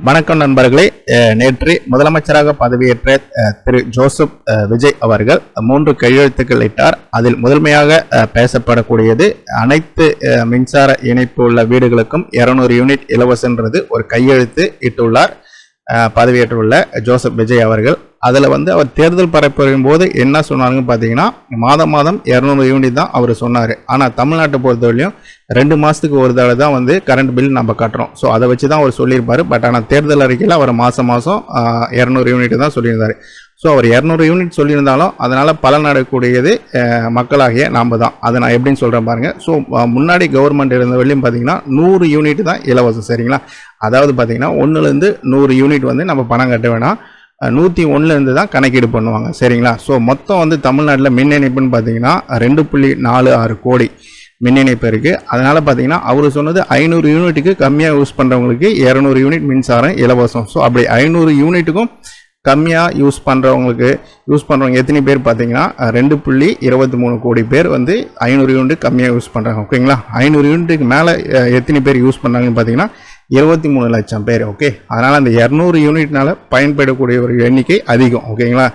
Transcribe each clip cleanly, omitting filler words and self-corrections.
வணக்கம் நண்பர்களே. நேற்று முதலமைச்சராக பதவியேற்ற திரு ஜோசப் விஜய் அவர்கள் 3 கையெழுத்துக்கள் இட்டார். அதில் முதன்மையாக பேசப்படக்கூடியது அனைத்து மின்சார இணைப்பு உள்ள வீடுகளுக்கும் 200 யூனிட் இலவசன்றது ஒரு கையெழுத்து இட்டுள்ளார் பதவியேற்றுள்ள ஜோசப் விஜய் அவர்கள். அதில் அவர் தேர்தல் பரப்புரையும் போது என்ன சொன்னாருன்னு பார்த்தீங்கன்னா, மாதம் 200 யூனிட் தான் அவர் சொன்னார். ஆனால் தமிழ்நாட்டை பொறுத்தவரையிலும் 2 மாதத்துக்கு ஒரு தடவை தான் கரண்ட் பில் நம்ம கட்டுறோம். ஸோ அதை வச்சு தான் அவர் சொல்லியிருப்பார். பட் ஆனால் தேர்தல் அறிக்கையில் அவர் மாதம் 200 யூனிட் தான் சொல்லியிருந்தார். ஸோ அவர் 200 யூனிட் சொல்லியிருந்தாலும் அதனால் பலன் அடையக்கூடியது மக்களாகிய நாம் தான். அதை நான் எப்படின்னு சொல்கிறேன் பாருங்கள். ஸோ முன்னாடி கவர்மெண்ட் இருந்த வரையும் பார்த்தீங்கன்னா 100 யூனிட் தான் இலவசம். சரிங்களா? அதாவது பார்த்தீங்கன்னா 1லேருந்து 100 யூனிட் நம்ம பணம் கட்ட வேணாம். 101லேருந்து தான் கணக்கீடு பண்ணுவாங்க. சரிங்களா? ஸோ மொத்தம் தமிழ்நாட்டில் மின் இணைப்புன்னு பார்த்தீங்கன்னா 2.46 கோடி மின் இணைப்பு இருக்குது. அதனால் பார்த்தீங்கன்னா அவர் சொன்னது 500 யூனிட்டுக்கு கம்மியாக யூஸ் பண்ணுறவங்களுக்கு 200 யூனிட் மின்சாரம் இலவசம். ஸோ அப்படி 500 யூனிட்டுக்கும் கம்மியாக யூஸ் பண்ணுறவங்க எத்தனை பேர் பார்த்தீங்கன்னா 2.23 கோடி பேர் 500 யூனிட் கம்மியாக யூஸ் பண்ணுறாங்க. ஓகேங்களா? 500 யூனிட்டுக்கு மேலே எத்தனை பேர் யூஸ் பண்ணுறாங்கன்னு பார்த்தீங்கன்னா 23 லட்சம் பேர். ஓகே, அதனால் அந்த 200 யூனிட்னால பயன்படக்கூடிய ஒரு எண்ணிக்கை அதிகம். ஓகேங்களா?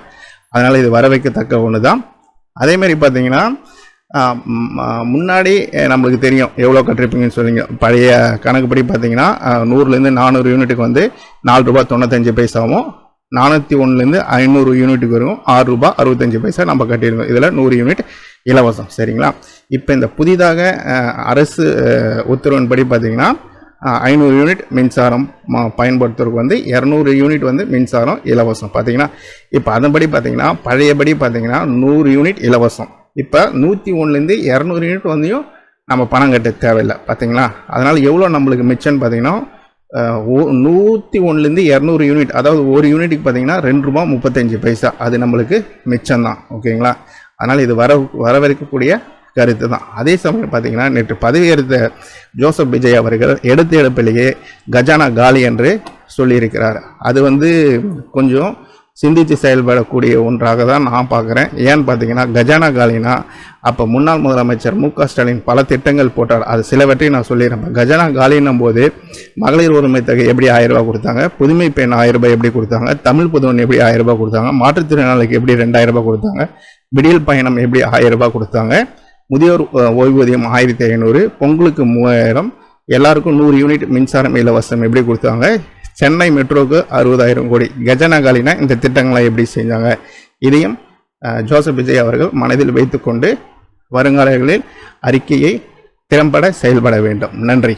அதனால் இது வரவைக்கத்தக்க ஒன்று தான். அதேமாதிரி பார்த்தீங்கன்னா முன்னாடி நம்மளுக்கு தெரியும் எவ்வளோ கட்டிருப்பீங்கன்னு சொல்லிங்க. பழைய கணக்குப்படி பார்த்தீங்கன்னா 100லேருந்து 400 யூனிட்டுக்கு $4.95 401லேருந்து 500 யூனிட்டுக்கு வரும் $6.65 நம்ம கட்டியிருக்கோம். இதில் 100 யூனிட் இலவசம். சரிங்களா? இப்போ இந்த புதிதாக அரசு உத்தரவின்படி பார்த்தீங்கன்னா 500 யூனிட் மின்சாரம் பயன்படுத்துறதுக்கு 200 யூனிட் மின்சாரம் இலவசம். பார்த்தீங்கன்னா இப்போ அதன்படி பார்த்தீங்கன்னா பழையபடி பார்த்தீங்கன்னா 100 யூனிட் இலவசம். இப்போ 101லேருந்து 200 யூனிட் நம்ம பணம் கட்ட தேவையில்லை. பார்த்தீங்களா? அதனால் எவ்வளோ நம்மளுக்கு மிச்சம்னு பார்த்தீங்கன்னா 101லேருந்து 200 யூனிட், அதாவது ஒரு யூனிட்டுக்கு பார்த்தீங்கன்னா $2.35 அது நம்மளுக்கு மிச்சம்தான். ஓகேங்களா? அதனால் இது வரவிருக்கக்கூடிய கருத்து தான். அதே சமயம் பார்த்தீங்கன்னா நேற்று பதவியேற்ற ஜோசப் விஜய் அவர்கள் எடுத்த எடுப்பிலேயே கஜானா காலி என்று சொல்லியிருக்கிறார். அது கொஞ்சம் சிந்தித்து செயல்படக்கூடிய ஒன்றாக தான் நான் பார்க்குறேன். ஏன்னு பார்த்தீங்கன்னா கஜானா காலினா அப்போ முன்னாள் முதலமைச்சர் மு.க. ஸ்டாலின் பல திட்டங்கள் போட்டார். அது சிலவற்றை நான் சொல்லிடுறேன். கஜானா காலின்னும் போது மகளிர் உரிமை தொகை எப்படி 1000 ரூபாய் கொடுத்தாங்க, புதுமை பெண் 1000 ரூபாய் எப்படி கொடுத்தாங்க, தமிழ் புதுவன் எப்படி 1000 ரூபாய் கொடுத்தாங்க, மாற்றுத்திறனாளிக்கு எப்படி 2000 ரூபாய் கொடுத்தாங்க, விடியல் பயணம் எப்படி 1000 ரூபாய் கொடுத்தாங்க, முதியோர் ஓய்வூதியம் 1500, பொங்கலுக்கு 3000, எல்லாருக்கும் 100 யூனிட் மின்சாரம் இலவசம் எப்படி கொடுத்தாங்க, சென்னை மெட்ரோக்கு 60,000 கோடி. கஜானா காலினா இந்த திட்டங்களை எப்படி செஞ்சாங்க, இதையும் ஜோசப் விஜய் அவர்கள் மனதில் வைத்துக்கொண்டு வருங்காலங்களில் அறிக்கையை திறம்பட செயல்பட வேண்டும். நன்றி.